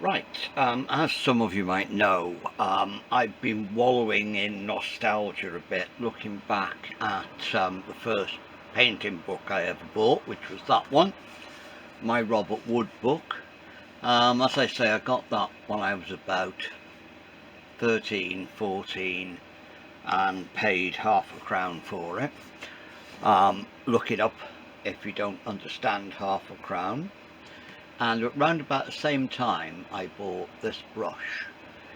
Right, as some of you might know, I've been wallowing in nostalgia a bit, looking back at the first painting book I ever bought, which was that one, my Robert Wood book. As I say, I got that when I was about 13, 14 and paid £0.50 for it. Look it up if you don't understand £0.50. And around about the same time I bought this brush.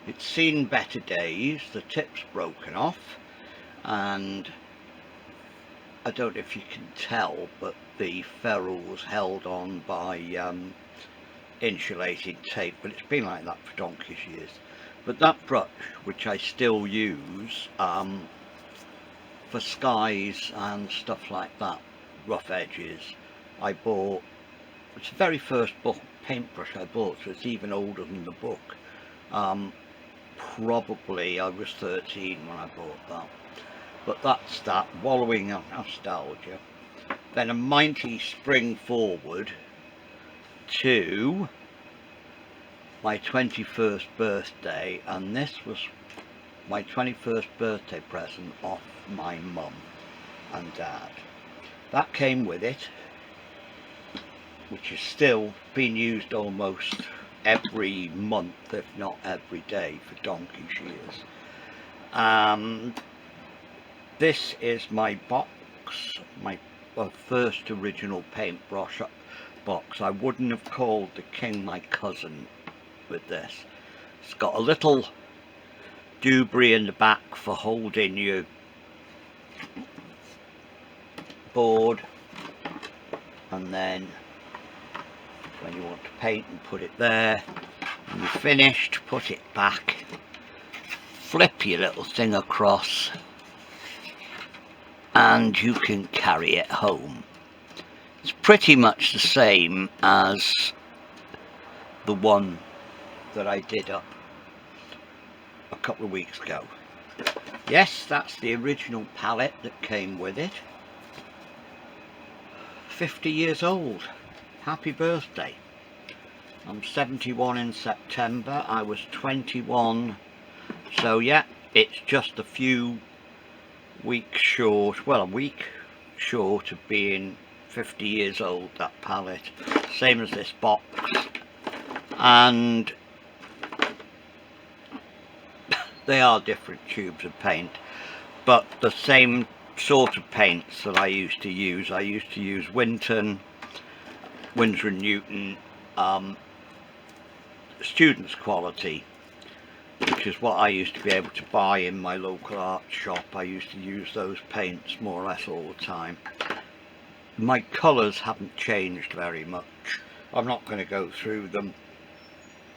It's seen better days, the tip's broken off, and I don't know if you can tell, but the ferrule's held on by insulated tape, but it's been like that for donkey's years. But that brush, which I still use for skies and stuff like that, rough edges, I bought. It's the very first paintbrush I bought, so it's even older than the book. Probably I was 13 when I bought that. But that's that, wallowing in nostalgia. Then a mighty spring forward to my 21st birthday, and this was my 21st birthday present off my mum and dad. That came with it, which is still being used almost every month, if not every day, for donkey's years. This is my box, my first original paintbrush box. I wouldn't have called the King my cousin with this. It's got a little dewberry in the back for holding your board, and then when you want to paint and put it there, when you're finished, put it back, flip your little thing across, and you can carry it home. It's pretty much the same as the one that I did up a couple of weeks ago. Yes, that's the original palette that came with it. 50 years old. Happy birthday. I'm 71 in September. I was 21, so yeah, it's just a few weeks short, well, a week short of being 50 years old, that palette. Same as this box, and they are different tubes of paint, but the same sort of paints that I used to use. I used to use Winton, Winsor & Newton, students quality, which is what I used to be able to buy in my local art shop. I used to use those paints more or less all the time. My colours haven't changed very much. I'm not going to go through them.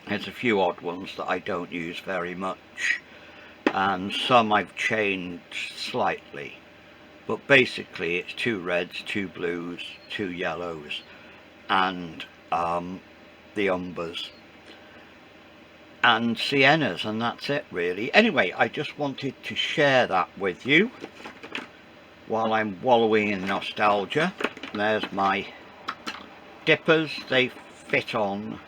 There's a few odd ones that I don't use very much, and some I've changed slightly, but basically it's 2 reds, 2 blues, 2 yellows, and the umbers and siennas, and that's it really. Anyway, I just wanted to share that with you while I'm wallowing in nostalgia. There's my dippers. They fit on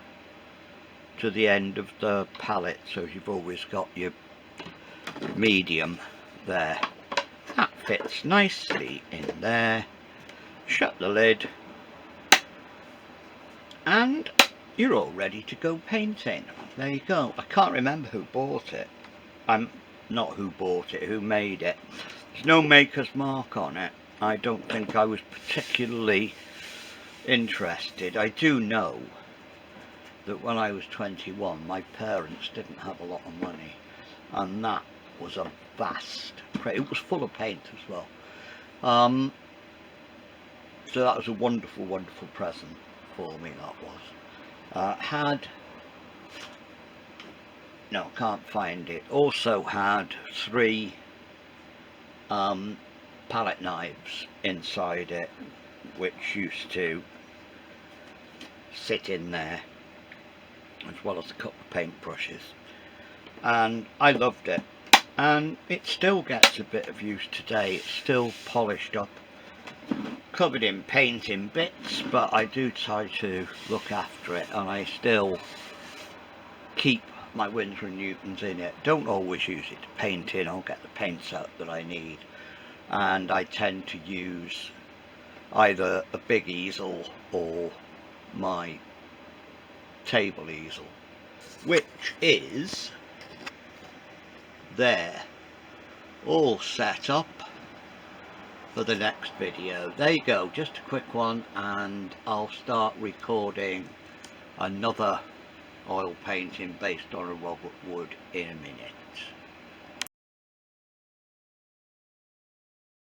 to the end of the palette, so you've always got your medium there. That fits nicely in there. Shut the lid, and you're all ready to go painting. There you go. I can't remember who bought it. Not who bought it, who made it. There's no maker's mark on it. I don't think I was particularly interested. I do know that when I was 21, my parents didn't have a lot of money, and that was a vast crate. It was full of paint as well. So that was a wonderful, wonderful present for me, that was. No, can't find it. Also had 3 palette knives inside it, which used to sit in there, as well as a couple of paintbrushes, and I loved it, and it still gets a bit of use today. It's still polished up, covered in paint in bits, but I do try to look after it, and I still keep my Winsor & Newtons in it. Don't always use it to paint in. I'll get the paints out that I need, and I tend to use either a big easel or my table easel, which is there, all set up for the next video. There you go, just a quick one, and I'll start recording another oil painting based on a Robert Wood in a minute.